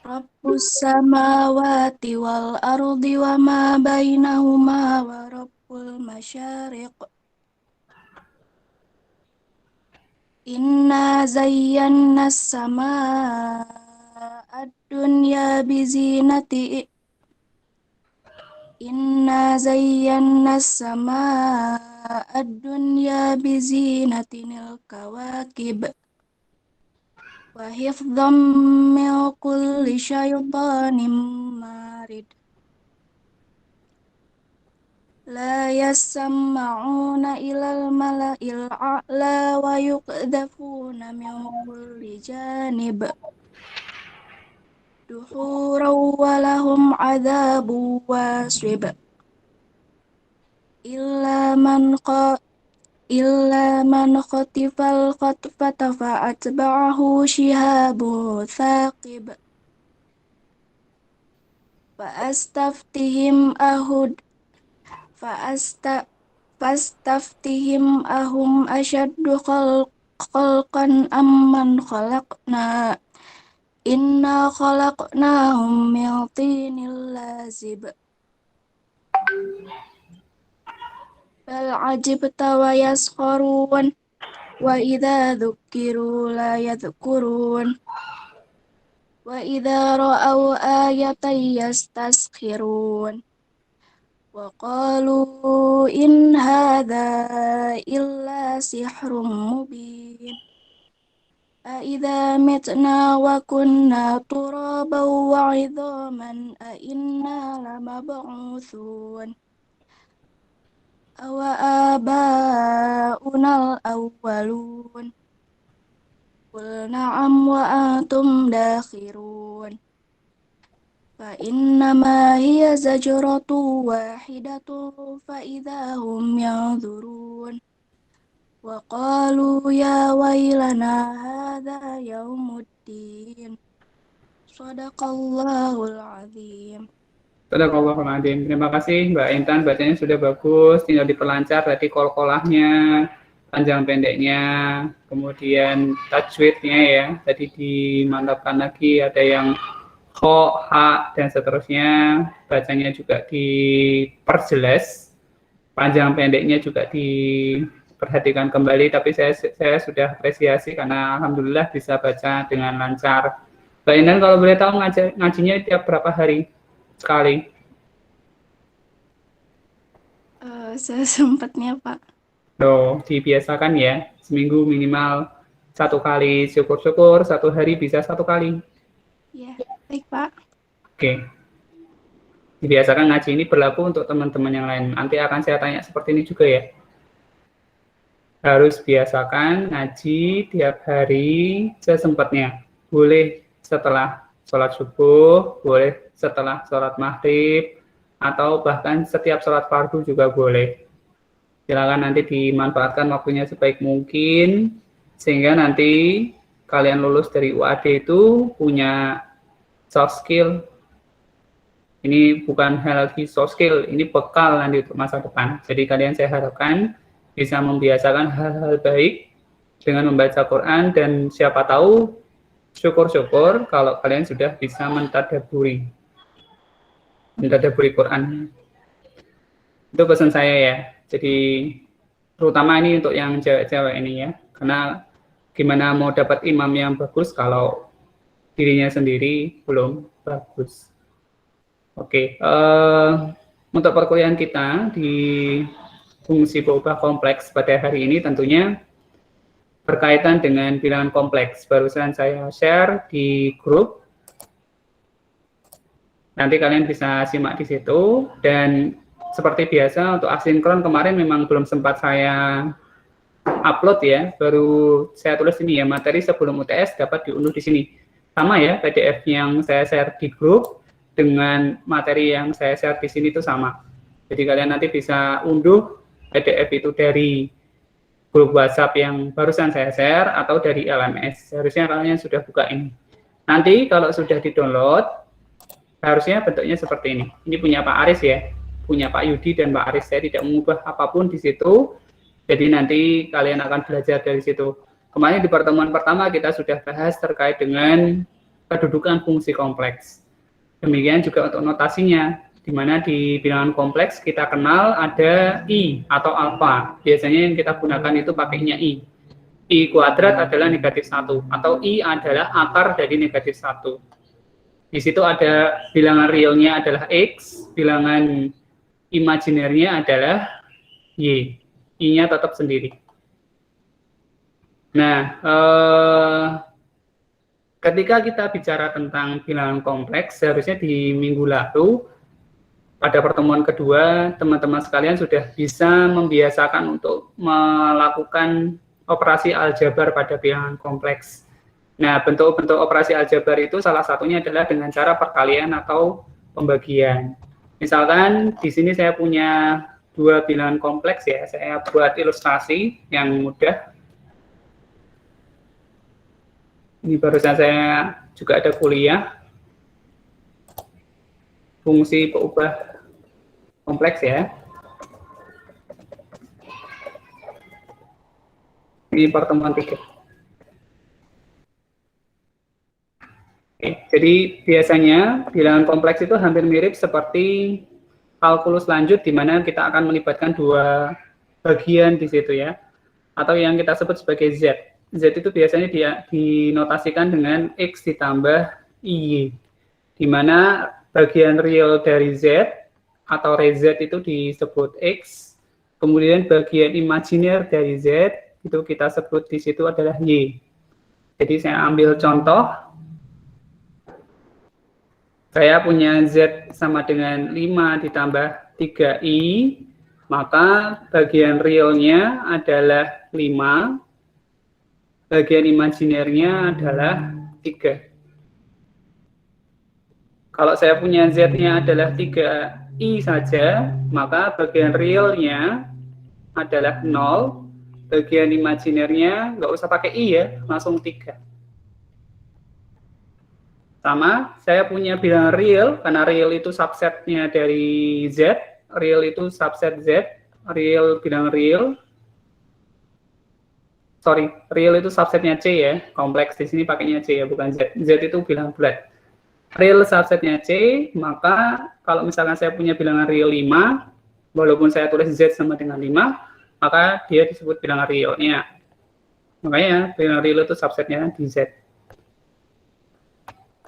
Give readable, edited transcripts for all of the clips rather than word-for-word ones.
Rabbus samawati wal ardi wa ma bainahuma wa rabbul masyariq. Inna zayyana samaa ad-dunya bizinati Inna zayyana samaa ad-dunya bizinatinil kawakib wa hifdzam min kulli syaitanin marid. La yasma'una ilal mala'il a'la wa yuqdhafuna min kulli janib duhuran wa lahum 'adzabun wasib illa man khatifal khatfata fa'atba'ahu shihabun thaqib Fastaftihim ahum asyaddu khalqan amman khalaqna inna khalaqnahum min tinil lazib bal ajibta wa yaskharun wa idza dzukiru la yadhkurun wa idza ra'aw ayatan yastaskhirun wa qalu in hadza illa sihrun mubin a idza mitna wa kunna turaban wa 'idhaman a inna lamab'utsun aw aba'unal awwalun qul na'am wa antum dakhirun fa innama hiya zajratun wahidatun fa idahum yanzurun wa qalu ya wailana hadza yaumuddin sadaqallahul azim. Sadaqallahul adzim. Terima kasih Mbak Intan, bacanya sudah bagus, tinggal diperlancar tadi kol-kolahnya, panjang pendeknya, kemudian tajwidnya ya, tadi dimantapkan lagi, ada yang kho, ha, dan seterusnya, bacanya juga diperjelas, panjang pendeknya juga diperhatikan kembali, tapi saya sudah apresiasi karena alhamdulillah bisa baca dengan lancar. Mbak Intan, kalau boleh tahu ngajinya tiap berapa hari sekali? Sesempatnya Pak. Dibiasakan ya, seminggu minimal 1 kali, syukur-syukur 1 hari bisa 1 kali. Ya, baik Pak. Oke. Dibiasakan ngaji ini berlaku untuk teman-teman yang lain. Nanti akan saya tanya seperti ini juga ya. Harus biasakan ngaji tiap hari sesempatnya. Boleh setelah sholat subuh, boleh setelah sholat maghrib, atau bahkan setiap sholat fardu juga boleh. Silakan nanti dimanfaatkan waktunya sebaik mungkin, sehingga nanti kalian lulus dari UAD itu punya soft skill. Ini bukan hal lagi soft skill, ini bekal nanti untuk masa depan. Jadi kalian saya harapkan bisa membiasakan hal-hal baik dengan membaca Quran, dan siapa tahu syukur-syukur kalau kalian sudah bisa mentadaburi Quran. Itu pesan saya ya. Jadi terutama ini untuk yang cewek-cewek ini ya, karena gimana mau dapat imam yang bagus kalau dirinya sendiri belum bagus. Oke, untuk perkuliahan kita di fungsi berubah kompleks pada hari ini tentunya berkaitan dengan bilangan kompleks. Barusan saya share di grup. Nanti kalian bisa simak di situ, dan seperti biasa untuk asinkron kemarin memang belum sempat saya upload ya, baru saya tulis ini ya, materi sebelum UTS dapat diunduh di sini. Sama ya, PDF yang saya share di grup dengan materi yang saya share di sini itu sama. Jadi kalian nanti bisa unduh PDF itu dari grup WhatsApp yang barusan saya share atau dari LMS. Harusnya kalian sudah buka ini. Nanti kalau sudah di-download, harusnya bentuknya seperti ini. Ini punya Pak Aris ya, punya Pak Yudi dan Pak Aris. Saya tidak mengubah apapun di situ. Jadi nanti kalian akan belajar dari situ. Kemarin di pertemuan pertama kita sudah bahas terkait dengan kedudukan fungsi kompleks. Demikian juga untuk notasinya, di mana di bilangan kompleks kita kenal ada I atau alfa. Biasanya yang kita gunakan itu pakainya I. I kuadrat adalah negatif 1, atau I adalah akar dari negatif 1. Di situ ada bilangan realnya adalah X, bilangan imajinernya adalah Y. I-nya tetap sendiri. Nah, ketika kita bicara tentang bilangan kompleks, seharusnya di minggu lalu, pada pertemuan kedua, teman-teman sekalian sudah bisa membiasakan untuk melakukan operasi aljabar pada bilangan kompleks. Nah, bentuk-bentuk operasi aljabar itu salah satunya adalah dengan cara perkalian atau pembagian. Misalkan di sini saya punya dua bilangan kompleks ya, saya buat ilustrasi yang mudah. Ini barusan saya juga ada kuliah fungsi peubah kompleks ya. Ini pertemuan 3. Oke, jadi biasanya bilangan kompleks itu hampir mirip seperti kalkulus lanjut di mana kita akan melibatkan dua bagian di situ ya. Atau yang kita sebut sebagai Z. Z itu biasanya dinotasikan dengan X ditambah Y. Di mana bagian real dari Z atau rez itu disebut X. Kemudian bagian imajiner dari Z itu kita sebut di situ adalah Y. Jadi saya ambil contoh. Saya punya Z sama dengan 5 ditambah 3I, maka bagian realnya adalah 5, bagian imajinernya adalah 3. Kalau saya punya Z-nya adalah 3I saja, maka bagian realnya adalah 0, bagian imajinernya nggak usah pakai I ya, langsung 3. Sama, saya punya bilangan real, karena real itu subsetnya dari Z, real itu subset Z, real bilangan real. Sorry, real itu subsetnya C ya, kompleks di sini pakainya C ya, bukan Z. Z itu bilangan bulat. Real subsetnya C, maka kalau misalkan saya punya bilangan real 5, walaupun saya tulis Z sama dengan 5, maka dia disebut bilangan realnya. Makanya bilangan real itu subsetnya di Z.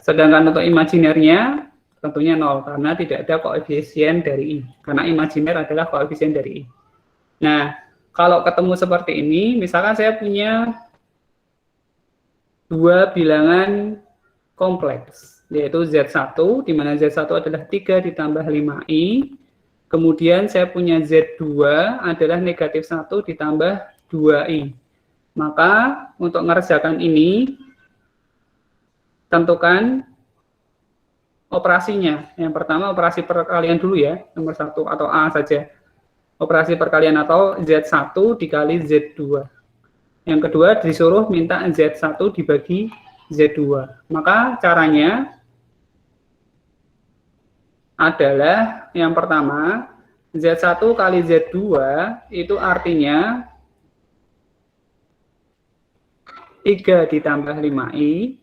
Sedangkan untuk imajinernya tentunya 0 karena tidak ada koefisien dari I. Karena imajiner adalah koefisien dari I. Nah, kalau ketemu seperti ini, misalkan saya punya dua bilangan kompleks, yaitu Z1, di mana Z1 adalah 3 ditambah 5I. Kemudian saya punya Z2 adalah negatif 1 ditambah 2I. Maka untuk mengerjakan ini, tentukan operasinya. Yang pertama operasi perkalian dulu ya, nomor 1 atau A saja. Operasi perkalian atau Z1 dikali Z2. Yang kedua disuruh minta Z1 dibagi Z2. Maka caranya adalah yang pertama, Z1 kali Z2 itu artinya 3 ditambah 5I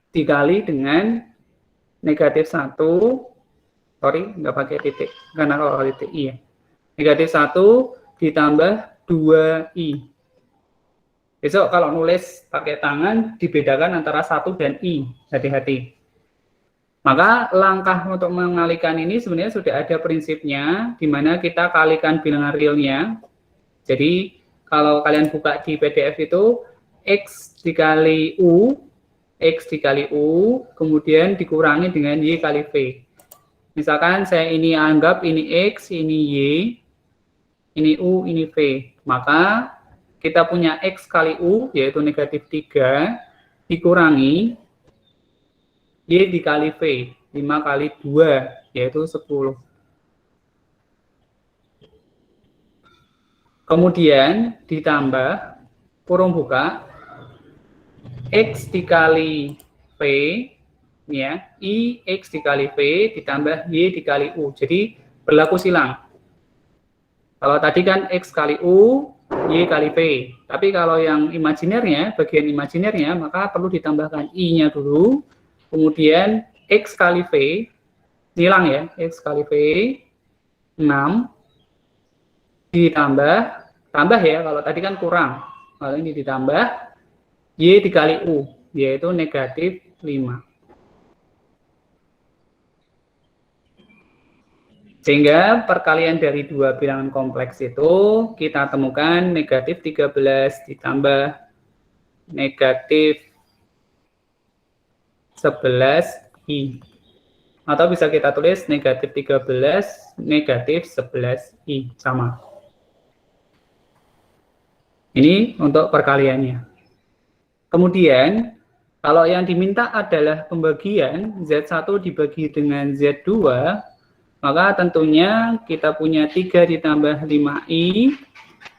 dikali dengan negatif 1, sorry, nggak pakai titik, karena kalau titik I ya. Negatif 1 ditambah 2I. Besok kalau nulis pakai tangan, dibedakan antara 1 dan I, hati-hati. Maka langkah untuk mengalihkan ini sebenarnya sudah ada prinsipnya, di mana kita kalikan bilangan realnya. Jadi kalau kalian buka di PDF itu, X dikali U, X dikali U, kemudian dikurangi dengan Y kali V. Misalkan saya ini anggap ini X, ini Y, ini U, ini V. Maka kita punya X kali U, yaitu negatif 3, dikurangi Y dikali V, 5 kali 2, yaitu 10. Kemudian ditambah, kurung buka, X dikali V, ya, I X dikali V ditambah Y dikali U. Jadi berlaku silang. Kalau tadi kan X kali U, Y kali V. Tapi kalau yang imajinernya, bagian imajinernya, maka perlu ditambahkan I-nya dulu, kemudian X kali V, hilang ya, X kali V, 6, tambah ya, kalau tadi kan kurang, kalau ini ditambah, Y dikali U, yaitu negatif 5. Sehingga perkalian dari dua bilangan kompleks itu kita temukan negatif 13 ditambah negatif 11I. Atau bisa kita tulis negatif 13 negatif 11I. Sama. Ini untuk perkaliannya. Kemudian, kalau yang diminta adalah pembagian Z1 dibagi dengan Z2, maka tentunya kita punya 3 ditambah 5I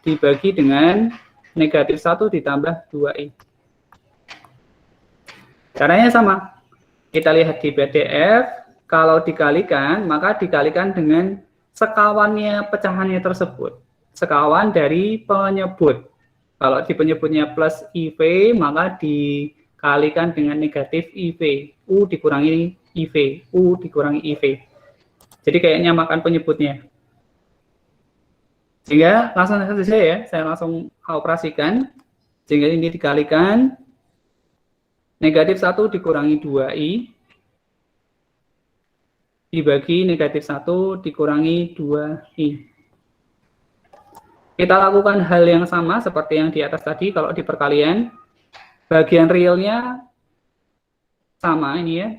dibagi dengan negatif 1 ditambah 2I. Caranya sama. Kita lihat di PDF, kalau dikalikan, maka dikalikan dengan sekawannya pecahannya tersebut. Sekawan dari penyebut. Kalau di penyebutnya plus IV, maka dikalikan dengan negatif IV. U dikurangi IV. U dikurangi IV. Jadi kayak nyamakan penyebutnya. Sehingga langsung saja ya, saya langsung operasikan. Sehingga ini dikalikan. Negatif 1 dikurangi 2I. Dibagi negatif 1 dikurangi 2I. Kita lakukan hal yang sama seperti yang di atas tadi. Kalau di perkalian, bagian realnya sama ini ya.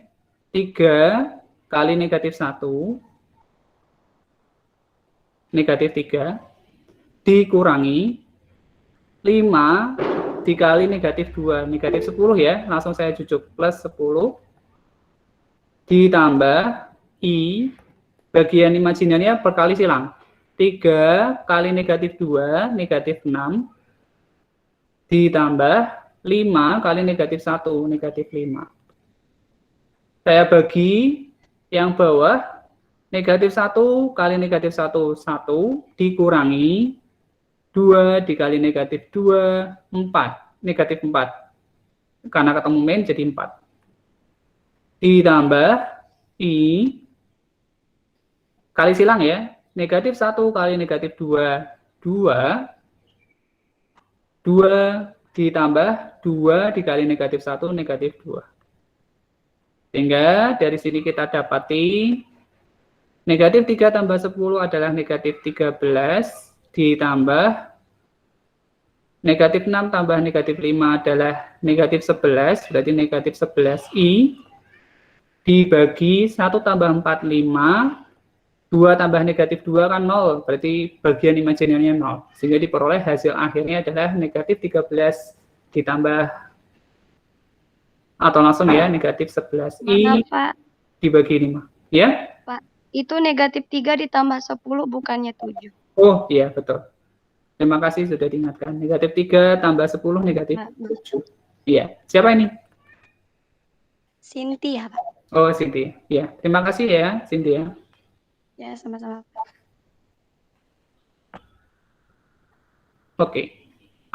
3 kali negatif 1 negatif 3 dikurangi 5 dikali negatif 2, negatif 10 ya, langsung saya jujuk plus 10 ditambah I, bagian imajinernya berkali silang, 3 kali negatif 2, negatif 6 ditambah 5 kali negatif 1, negatif 5. Saya bagi yang bawah, negatif 1 kali negatif 1, 1, dikurangi 2 dikali negatif 2, 4. Negatif 4. Karena ketemu min jadi 4. Ditambah I, kali silang ya, negatif 1 kali negatif 2, 2. 2 ditambah 2 dikali negatif 1, negatif 2. Sehingga dari sini kita dapati negatif 3 tambah 10 adalah negatif 13 ditambah negatif 6 tambah negatif 5 adalah negatif 11, berarti negatif 11I dibagi 1 tambah 4, 5, 2 tambah negatif 2 kan 0, berarti bagian imajinernya 0. Sehingga diperoleh hasil akhirnya adalah negatif 13 ditambah, atau langsung ya, negatif 11I dibagi 5. Ya? Pak, itu negatif 3 ditambah 10 bukannya 7. Oh iya, betul. Terima kasih sudah diingatkan. Negatif 3 tambah 10 negatif 7. Iya. Siapa ini? Cynthia, Pak. Oh, Cynthia. Iya. Terima kasih ya, Cynthia. Ya, sama-sama. Oke.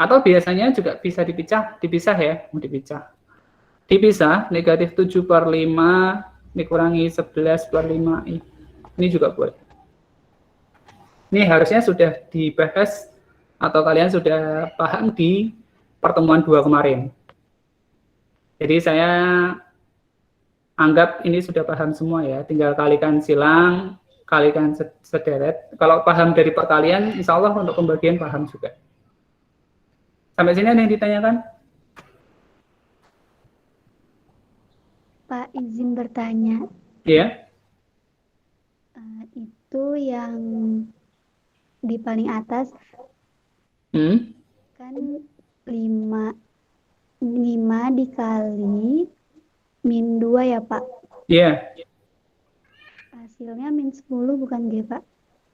Atau biasanya juga bisa dipisah ya, mau dipisah. Dipisah, negatif 7 per 5 dikurangi 11 per 5. Ini juga boleh. Ini harusnya sudah dibahas atau kalian sudah paham di pertemuan 2 kemarin. Jadi saya anggap ini sudah paham semua ya, tinggal kalikan silang, kalikan sederet. Kalau paham dari perkalian, insya Allah untuk pembagian paham juga. Sampai sini ada yang ditanyakan? Pak, izin bertanya. Iya. Itu yang di paling atas kan 5 dikali min 2 ya Pak? Iya. Hasilnya min 10 bukan G Pak?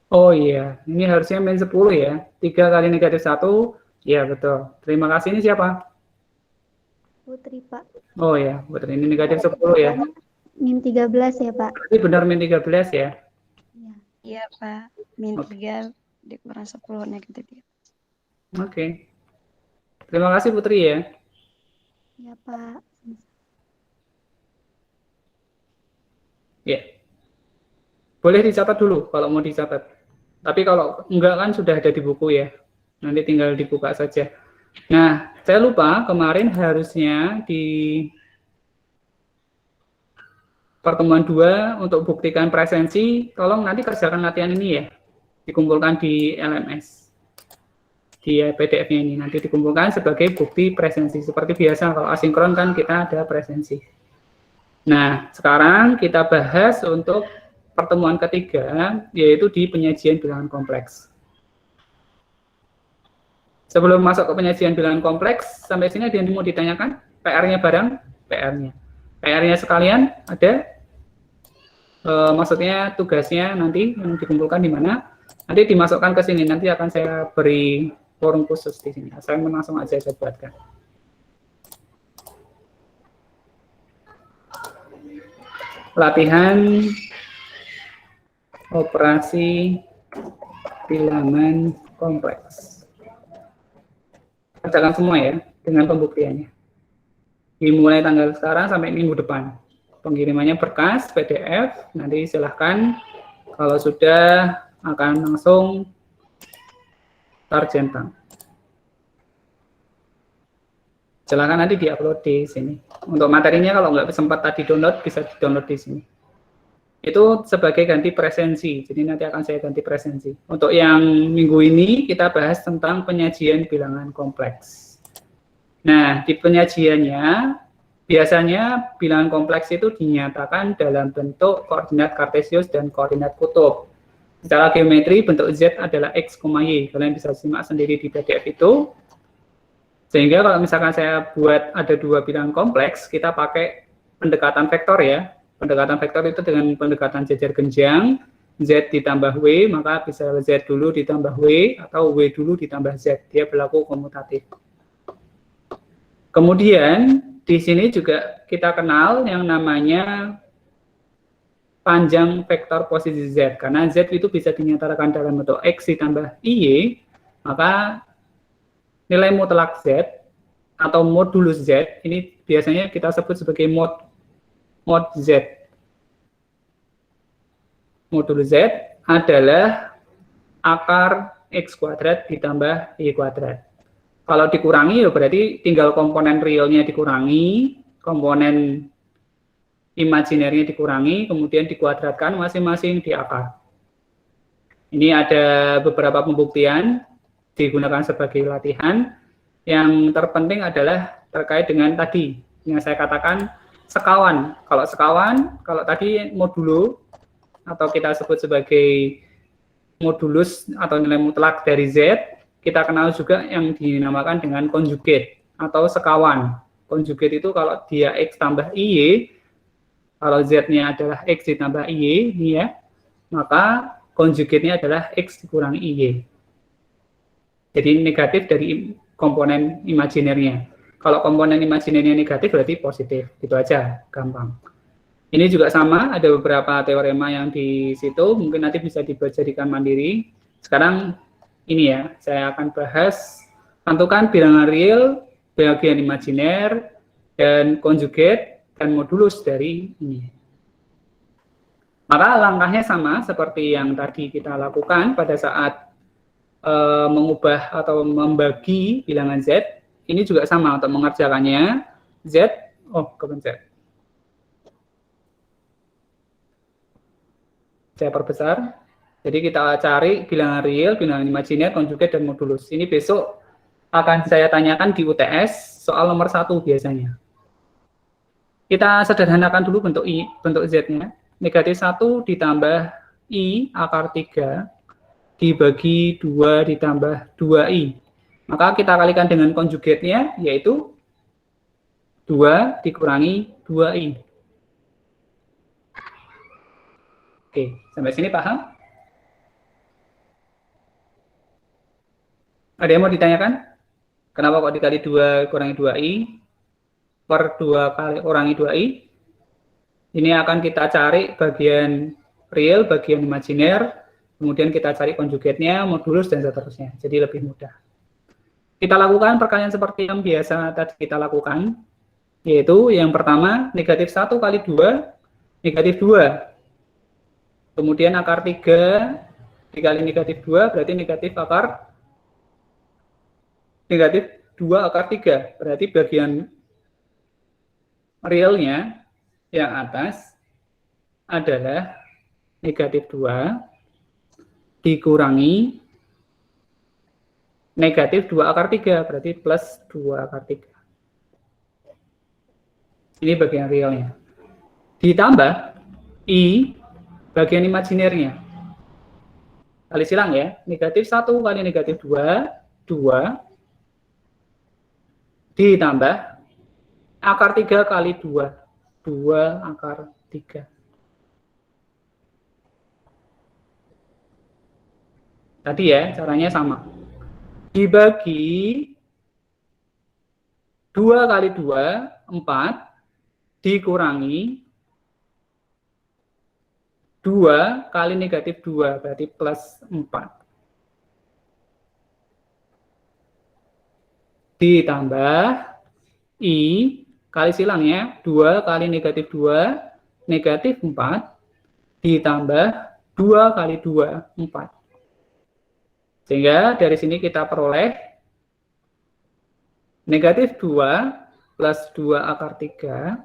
Oh iya, ini harusnya min 10 ya. 3 kali negatif 1, ya betul. Terima kasih, ini siapa? Putri Pak. Oh ya, Putri, ini negatif 10 ya. Min 13 ya Pak? Ini benar min 13 ya? Iya Pak, min 3 dikurang 10 negatif 3. Oke. Terima kasih Putri ya. Ya, Pak. Ya. Boleh dicatat dulu kalau mau dicatat. Tapi kalau enggak kan sudah ada di buku ya. Nanti tinggal dibuka saja. Nah, saya lupa kemarin harusnya di pertemuan 2 untuk buktikan presensi, tolong nanti kerjakan latihan ini ya. Dikumpulkan di LMS. Di PDF-nya ini nanti dikumpulkan sebagai bukti presensi. Seperti biasa kalau asinkron kan kita ada presensi. Nah, sekarang kita bahas untuk pertemuan ketiga, yaitu di penyajian bilangan kompleks. Sebelum masuk ke penyajian bilangan kompleks, sampai sini ada yang mau ditanyakan? PR-nya bareng? PR-nya. PR-nya sekalian ada? Maksudnya tugasnya nanti yang dikumpulkan di mana? Nanti dimasukkan ke sini, nanti akan saya beri forum khusus di sini. Saya langsung aja saya buatkan. Latihan operasi bilangan kompleks. Kerjakan semua ya, dengan pembuktiannya. Dimulai tanggal sekarang sampai minggu depan. Pengirimannya berkas, PDF, nanti silahkan kalau sudah akan langsung tarjentang. Silahkan nanti diupload di sini. Untuk materinya kalau nggak sempat tadi download, bisa di-download di sini. Itu sebagai ganti presensi, jadi nanti akan saya ganti presensi. Untuk yang minggu ini kita bahas tentang penyajian bilangan kompleks. Nah, di penyajiannya, biasanya bilangan kompleks itu dinyatakan dalam bentuk koordinat kartesius dan koordinat kutub. Secara geometri, bentuk Z adalah X, Y. Kalian bisa simak sendiri di PDF itu. Sehingga kalau misalkan saya buat ada dua bilangan kompleks, kita pakai pendekatan vektor ya. Pendekatan vektor itu dengan pendekatan jajar genjang, Z ditambah W, maka bisa Z dulu ditambah W, atau W dulu ditambah Z. Dia berlaku komutatif. Kemudian, di sini juga kita kenal yang namanya panjang vektor posisi Z. Karena Z itu bisa dinyatakan dalam bentuk X ditambah IY, maka nilai mutlak Z atau modulus Z, ini biasanya kita sebut sebagai mod Z. Modulus Z adalah akar X kuadrat ditambah Y kuadrat. Kalau dikurangi, ya berarti tinggal komponen realnya dikurangi, komponen imajinernya dikurangi, kemudian dikuadratkan masing-masing di akar. Ini ada beberapa pembuktian digunakan sebagai latihan. Yang terpenting adalah terkait dengan tadi yang saya katakan sekawan. Kalau sekawan, kalau tadi modulo atau kita sebut sebagai modulus atau nilai mutlak dari Z, kita kenal juga yang dinamakan dengan konjugat atau sekawan. Konjugat itu kalau dia X tambah IY, kalau Z-nya adalah X ditambah IY, ini ya, maka konjugatnya adalah X dikurangi IY. Jadi negatif dari komponen imajinernya. Kalau komponen imajinernya negatif berarti positif. Itu aja, gampang. Ini juga sama, ada beberapa teorema yang di situ, mungkin nanti bisa dipelajarikan mandiri. Sekarang ini ya, saya akan bahas tentukan bilangan real, bagian imajiner, dan konjugat, dan modulus dari ini. Maka langkahnya sama seperti yang tadi kita lakukan pada saat mengubah atau membagi bilangan Z, ini juga sama untuk mengerjakannya. Z, kepencet. Saya perbesar. Jadi kita cari bilangan real, bilangan imajiner, konjugat, dan modulus. Ini besok akan saya tanyakan di UTS, soal nomor 1 biasanya. Kita sederhanakan dulu bentuk Z-nya. Negatif 1 ditambah I akar 3 dibagi 2 ditambah 2I. Maka kita kalikan dengan konjugatnya, yaitu 2 dikurangi 2I. Oke, sampai sini paham? Ada yang mau ditanyakan? Kenapa kok dikali 2 kurangi 2I? Per 2 kali kurangi 2I? Ini akan kita cari bagian real, bagian imajiner, kemudian kita cari konjugatnya, modulus, dan seterusnya. Jadi lebih mudah. Kita lakukan perkalian seperti yang biasa tadi kita lakukan, yaitu yang pertama, negatif 1 kali 2, negatif 2. Kemudian akar 3 dikali negatif 2, berarti negatif 2 akar 3. Berarti bagian realnya yang atas adalah negatif 2 dikurangi negatif 2 akar 3, berarti plus 2 akar 3. Ini bagian realnya. Ditambah I bagian imajinernya. Kali silang ya, negatif 1 kali negatif 2, 2, ditambah akar 3 kali 2, 2 akar 3. Tadi ya, caranya sama. Dibagi 2 kali 2, 4, dikurangi 2 kali negatif 2, berarti plus 4. Ditambah I, kali silangnya, 2 kali negatif 2, negatif 4, ditambah 2 kali 2, 4. Sehingga dari sini kita peroleh negatif 2 plus 2 akar 3,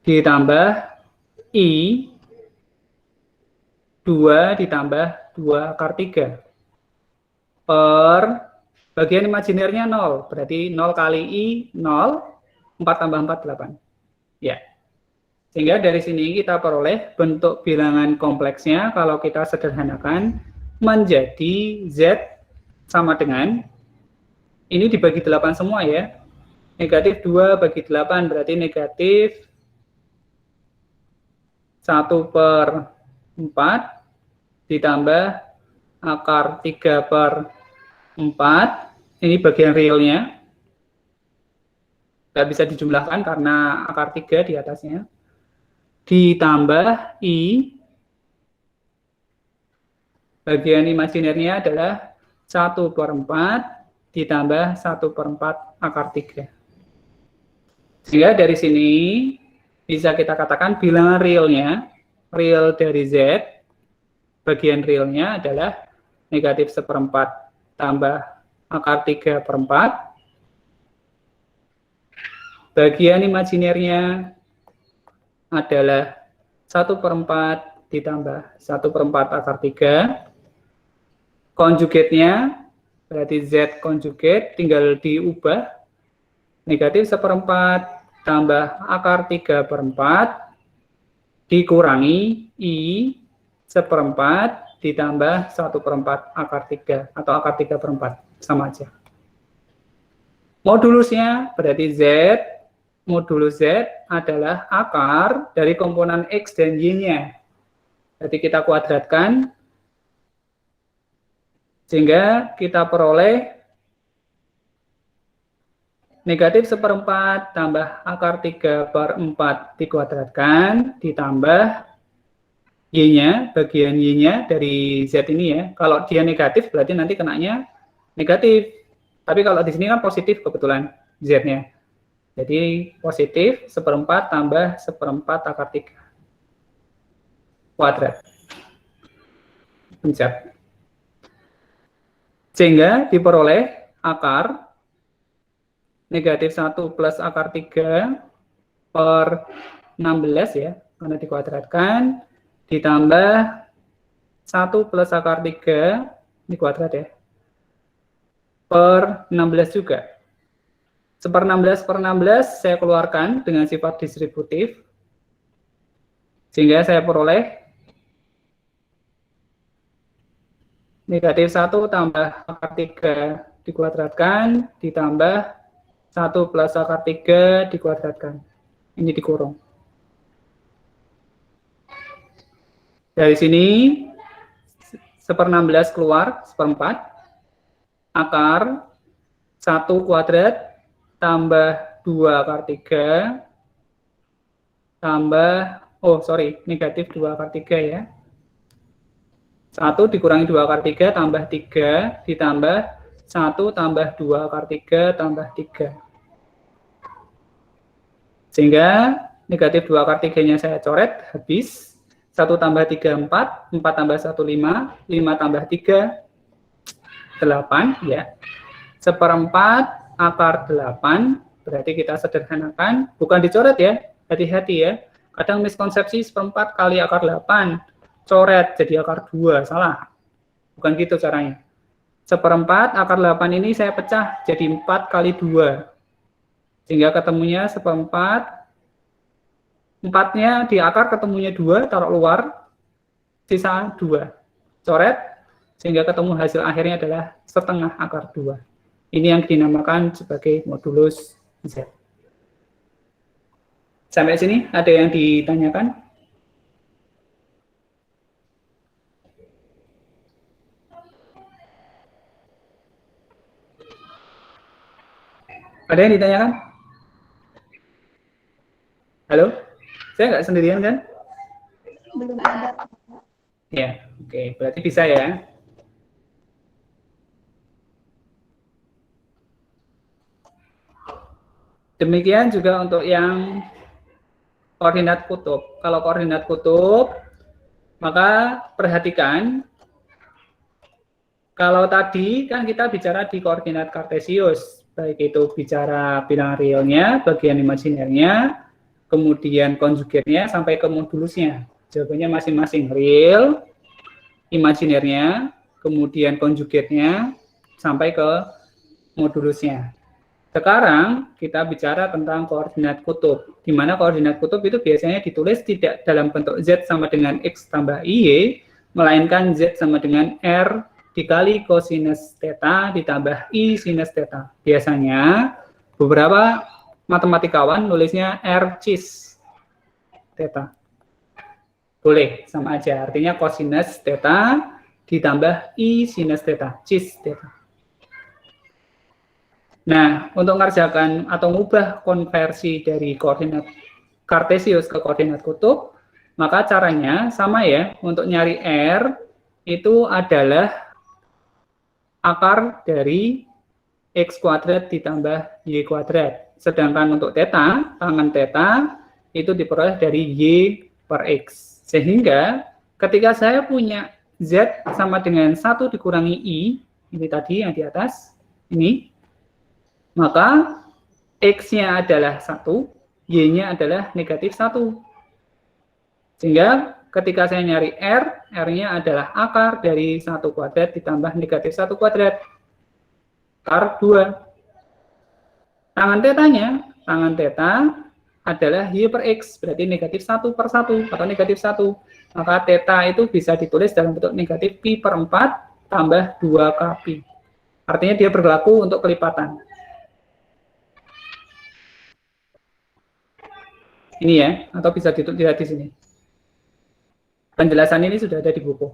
ditambah I, 2 ditambah 2 akar 3 per bagian imajinernya 0, berarti 0 kali I 0, 4 tambah 4 8. Ya. Sehingga dari sini kita peroleh bentuk bilangan kompleksnya kalau kita sederhanakan menjadi Z sama dengan ini dibagi 8 semua ya. Negatif 2 bagi 8 berarti negatif 1/4 ditambah akar 3/4, ini bagian realnya, nggak bisa dijumlahkan karena akar 3 di atasnya, ditambah I, bagian imajinernya adalah 1/4 ditambah 1/4 akar 3. Sehingga dari sini bisa kita katakan bilangan realnya, real dari Z, bagian realnya adalah negatif 1/4 tambah akar 3/4. Bagian imajinernya adalah 1/4 ditambah 1/4 akar 3. Konjugatnya, berarti Z konjugat, tinggal diubah. Negatif 1/4 tambah akar 3/4 dikurangi I 1/4 ditambah 1/4 akar 3 atau akar 3/4, sama aja. Modulusnya berarti Z, modulus Z adalah akar dari komponen X dan Y-nya. Jadi kita kuadratkan, sehingga kita peroleh negatif 1/4 tambah akar 3/4 dikuadratkan, ditambah Y-nya, bagian Y-nya dari Z ini ya. Kalau dia negatif berarti nanti kenanya negatif. Tapi kalau di sini kan positif kebetulan Z-nya. Jadi positif 1/4 tambah 1/4 akar 3 kuadrat. Pencet. Sehingga diperoleh akar negatif 1 plus akar 3 per 16 ya, karena dikuadratkan, ditambah 1 plus akar 3, ini kuadrat ya, per 16 juga. 1/16 saya keluarkan dengan sifat distributif, sehingga saya peroleh negatif 1 tambah akar 3 dikuadratkan, ditambah 1 plus akar 3 dikuadratkan. Ini dikurung. Dari sini 1/16 keluar, 1/4. Akar 1 kuadrat tambah 2 akar 3 tambah, negatif 2 akar 3 ya. 1 dikurangi 2 akar 3 tambah 3 ditambah 1 tambah 2 akar 3 tambah 3. Sehingga negatif 2 akar 3-nya saya coret, habis. 1 tambah 3, 4. 4 tambah 1, 5. 5 tambah 3, 8. Ya. 1/4 akar 8. Berarti kita sederhanakan. Bukan dicoret ya. Hati-hati ya. Kadang miskonsepsi 1/4 kali akar 8. Coret jadi akar 2. Salah. Bukan gitu caranya. 1/4 akar 8 ini saya pecah jadi 4 kali 2. Sehingga ketemunya 1/4. 4-nya di akar ketemunya 2, taruh luar, sisa 2. Coret, sehingga ketemu hasil akhirnya adalah setengah akar 2. Ini yang dinamakan sebagai modulus Z. Sampai sini ada yang ditanyakan? Ada yang ditanyakan? Halo? Saya nggak sendirian kan? Belum ada. Ya, oke. Berarti bisa ya. Demikian juga untuk yang koordinat kutub. Kalau koordinat kutub, maka perhatikan, kalau tadi kan kita bicara di koordinat kartesius, baik itu bicara bilangan realnya, bagian imajinernya, kemudian konjugatnya, sampai ke modulusnya. Jawabannya masing-masing, real, imajinernya, kemudian konjugatnya, sampai ke modulusnya. Sekarang kita bicara tentang koordinat kutub, di mana koordinat kutub itu biasanya ditulis tidak dalam bentuk Z sama dengan X tambah Y, melainkan Z sama dengan R dikali kosinus theta ditambah I sinus theta. Biasanya beberapa matematikawan nulisnya R cis theta. Boleh, sama aja. Artinya kosinus theta ditambah I sinus theta, cis theta. Nah, untuk mengerjakan atau mengubah konversi dari koordinat kartesius ke koordinat kutub, maka caranya sama ya. Untuk nyari R, itu adalah akar dari X kuadrat ditambah Y kuadrat. Sedangkan untuk theta, tangan theta, itu diperoleh dari Y per X. Sehingga ketika saya punya Z sama dengan 1 dikurangi I, ini tadi yang di atas, ini, maka X-nya adalah 1, Y-nya adalah negatif 1. Sehingga ketika saya nyari R, R-nya adalah akar dari 1 kuadrat ditambah negatif 1 kuadrat. Akar 2. Tangan tetanya, tangan theta adalah Y per X, berarti negatif 1 per 1, atau negatif 1. Maka theta itu bisa ditulis dalam bentuk negatif pi per 4 tambah 2 kpi. Artinya dia berlaku untuk kelipatan. Ini ya, atau bisa dilihat di sini. Penjelasan ini sudah ada di buku.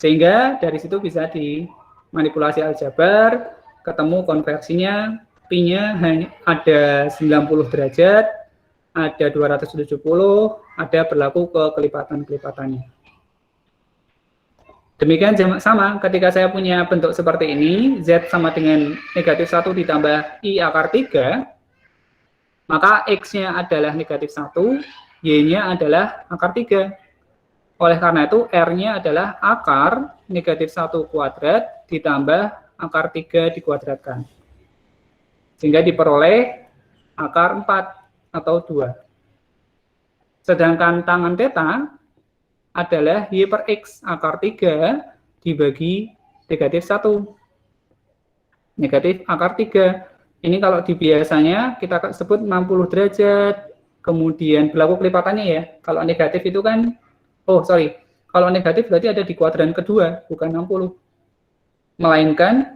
Sehingga dari situ bisa dimanipulasi aljabar, ketemu konversinya, pi-nya ada 90 derajat, ada 270, ada berlaku ke kelipatan-kelipatannya. Demikian sama, ketika saya punya bentuk seperti ini, Z sama dengan negatif 1 ditambah I akar 3, maka X-nya adalah negatif 1, Y-nya adalah akar 3. Oleh karena itu, R-nya adalah akar negatif 1 kuadrat ditambah akar 3 dikuadratkan. Sehingga diperoleh akar 4 atau 2. Sedangkan tangan theta adalah Y per X akar 3 dibagi negatif 1. Negatif akar 3. Ini kalau di biasanya kita sebut 60 derajat, kemudian berlaku kelipatannya ya. Kalau negatif itu kan, kalau negatif berarti ada di kuadran kedua, bukan 60. Melainkan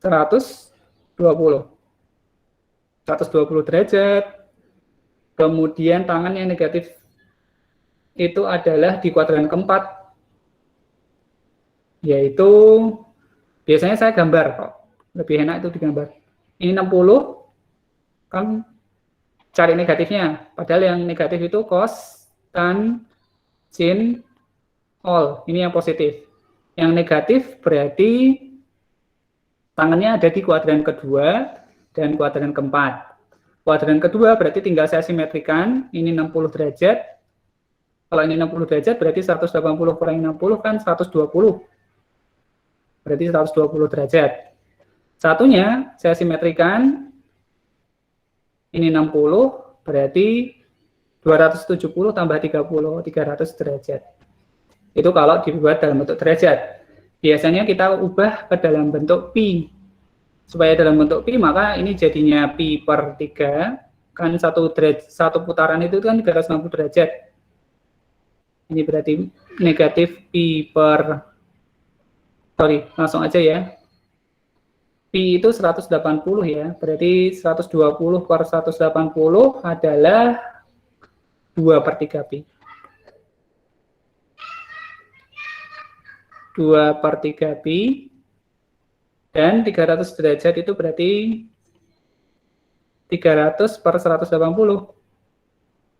120. 120 derajat, kemudian tangan yang negatif itu adalah di kuadran keempat, yaitu biasanya saya gambar kok, lebih enak itu digambar. Ini 60, kan cari negatifnya, padahal yang negatif itu cos, tan, sin, all, ini yang positif. Yang negatif berarti Tangannya ada di kuadran kedua dan kuadran keempat. Kuadran kedua berarti tinggal saya simetrikan, ini 60 derajat. Kalau ini 60 derajat berarti 180 kurangi 60 kan 120. Berarti 120 derajat. Satunya saya simetrikan, ini 60 berarti 270 tambah 30, 300 derajat. Itu kalau dibuat dalam bentuk derajat. Biasanya kita ubah ke dalam bentuk pi. Supaya dalam bentuk pi, maka ini jadinya pi per 3. Kan satu putaran itu kan 360 derajat. Ini berarti negatif pi per, sorry, langsung aja ya. Pi itu 180 ya. Berarti 120 per 180 adalah 2 per 3 pi. 2 per 3 pi. Dan 300 derajat itu berarti 300 per 180.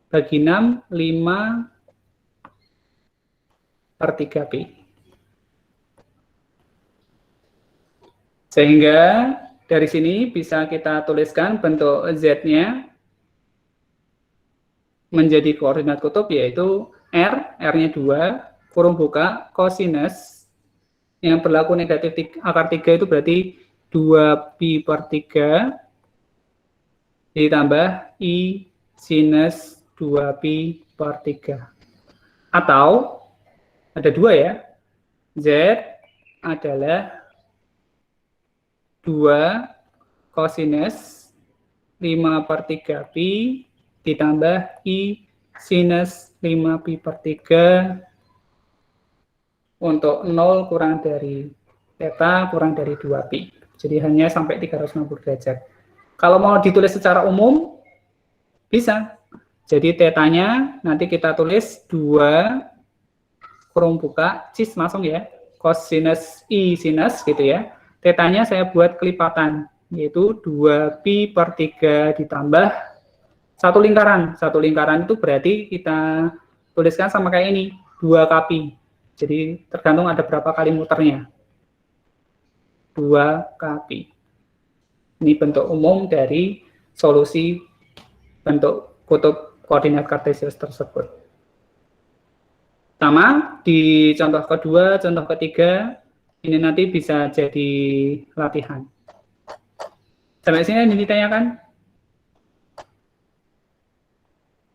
Bagi 6, 5 per 3 pi. Sehingga dari sini bisa kita tuliskan bentuk Z-nya menjadi koordinat kutub, yaitu R-nya 2, kurung buka, kosinus, yang berlaku negatif akar 3 itu berarti 2 pi per 3 ditambah I sinus 2 pi per 3. Atau, ada 2 ya, Z adalah 2 kosinus 5 per 3 pi ditambah I sinus 5 pi per 3 untuk 0 kurang dari theta kurang dari 2 pi. Jadi hanya sampai 360 derajat. Kalau mau ditulis secara umum, bisa. Jadi tetanya nanti kita tulis 2 kurung buka, cis langsung ya, cosinus I sinus gitu ya. Tetanya saya buat kelipatan, yaitu 2 pi per 3 ditambah satu lingkaran. Satu lingkaran itu berarti kita tuliskan sama kayak ini, 2 kpi. Jadi tergantung ada berapa kali muternya. 2 kpi. Ini bentuk umum dari solusi bentuk kutub koordinat kartesius tersebut. Sama di contoh kedua, contoh ketiga, ini nanti bisa jadi latihan. Sampai sini yang ditanyakan?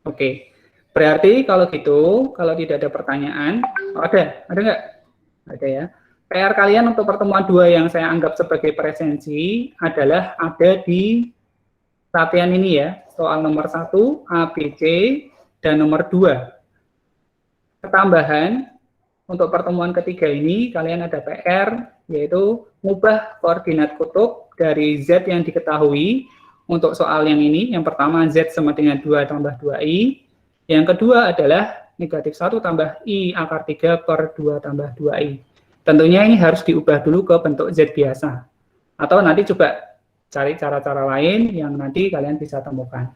Oke. Berarti kalau gitu, kalau tidak ada pertanyaan, ada nggak? Ada ya. PR kalian untuk pertemuan 2 yang saya anggap sebagai presensi adalah ada di latihan ini ya, soal nomor 1, A, B, C, dan nomor 2. Ketambahan, untuk pertemuan ketiga ini, kalian ada PR, yaitu mengubah koordinat kutub dari Z yang diketahui, untuk soal yang ini, yang pertama Z sama dengan 2 tambah 2I, yang kedua adalah negatif 1 tambah I akar 3 per 2 tambah 2I. Tentunya ini harus diubah dulu ke bentuk Z biasa. Atau nanti coba cari cara-cara lain yang nanti kalian bisa temukan.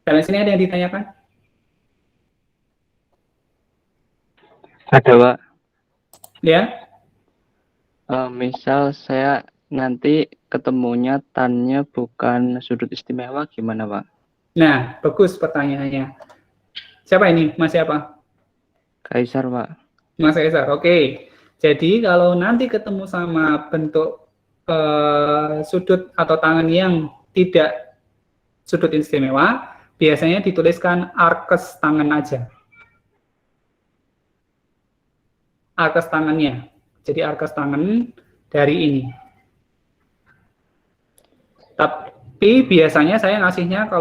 Kalian sini ada yang ditanyakan? Ada, Pak. Ya? Misal saya nanti ketemunya tannya bukan sudut istimewa, gimana, Pak? Nah, bagus pertanyaannya. Siapa ini? Mas siapa? Kaisar, Pak. Mas Kaisar, oke. Jadi kalau nanti ketemu sama bentuk sudut atau tangan yang tidak sudut istimewa, biasanya dituliskan arkes tangan aja. Arkes tangannya. Jadi arkes tangan dari ini. Tapi biasanya saya ngasihnya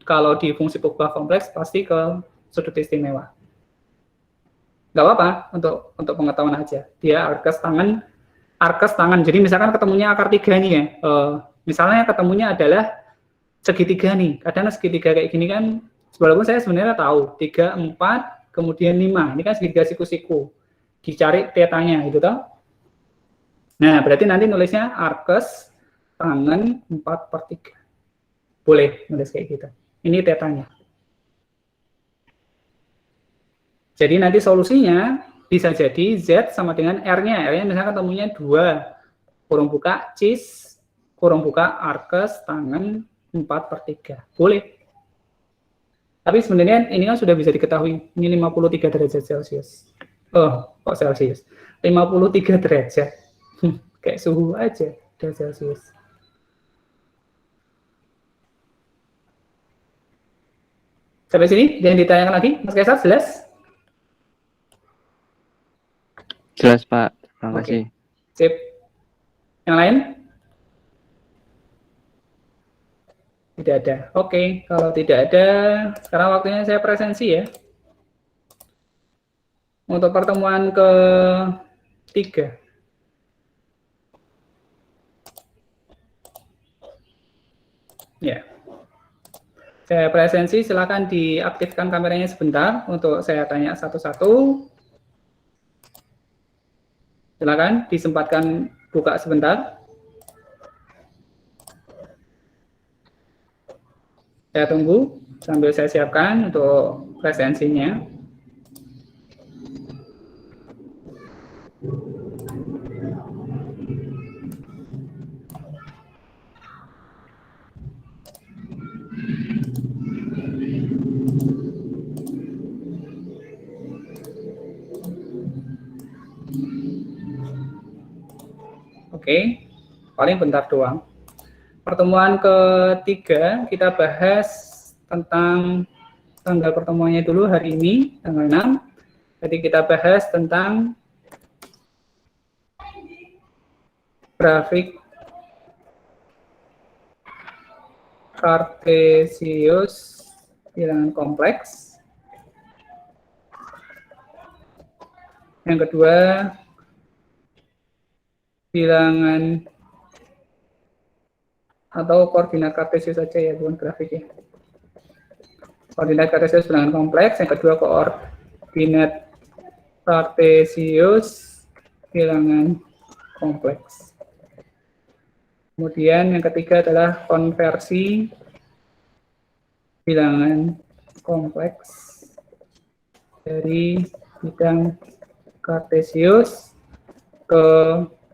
kalau di fungsi purba kompleks pasti ke sudut istimewa. Nggak apa-apa, untuk pengetahuan aja. Dia arkes tangan. Jadi misalkan ketemunya akar 3 nih ya. Misalnya ketemunya adalah segitiga nih. Kadang segitiga kayak gini kan, walaupun saya sebenarnya tahu 3, 4, kemudian 5. Ini kan segitiga siku-siku. Dicari tetanya gitu toh. Nah, berarti nanti nulisnya arkes tangan 4 per 3. Boleh nulis kayak gitu. Ini tetanya. Jadi nanti solusinya bisa jadi Z sama dengan R-nya. R-nya misalkan ketemunya 2. kurung buka, cis, kurung buka, arkes, tangan, 4/3. Boleh. Tapi sebenarnya ini kan sudah bisa diketahui, ini 53 derajat Celcius. Oh, kok Celcius? 53 derajat. Kayak suhu aja, udah Celcius. Sampai sini, jangan ditanyakan lagi. Mas Kaisar, jelas? Jelas, Pak. Terima Oke. kasih. Sip. Yang lain? Tidak ada. Oke, kalau tidak ada, sekarang waktunya saya presensi ya. Untuk pertemuan ke-3. Ya. Saya presensi, silakan diaktifkan kameranya sebentar untuk saya tanya satu-satu. Silakan disempatkan buka sebentar. Saya tunggu sambil saya siapkan untuk presensinya. Oke, paling bentar doang. Pertemuan ke-3 kita bahas tentang tanggal pertemuannya dulu hari ini, tanggal 6. Jadi kita bahas tentang grafik Cartesius bilangan kompleks. Yang kedua, bilangan atau koordinat Cartesius saja ya, bukan grafik ya. Koordinat Cartesius bilangan kompleks. Yang kedua, koordinat Cartesius bilangan kompleks. Kemudian yang ketiga adalah konversi bilangan kompleks dari bidang Cartesius ke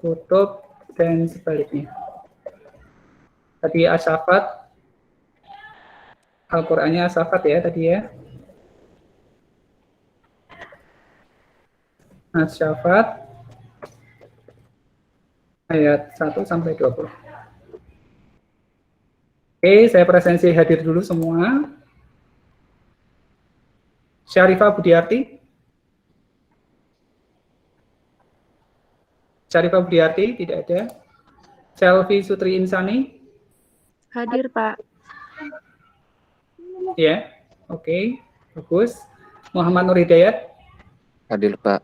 kutub dan sebaliknya. Tadi Asyafat, Al-Qur'annya Asyafat ya tadi ya. Asyafat ayat 1 sampai 20. Oke, saya presensi hadir dulu semua. Syarifah Budiarti. Syarifah Budiarti tidak ada. Selvi Sutri Insani. Hadir, Pak. Ya, oke, bagus. Muhammad Nur Hidayat. Hadir, Pak.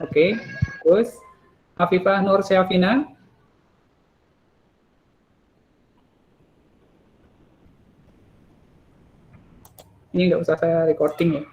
Oke, bagus. Afifah Nur Syafina. Ini nggak usah saya recording ya.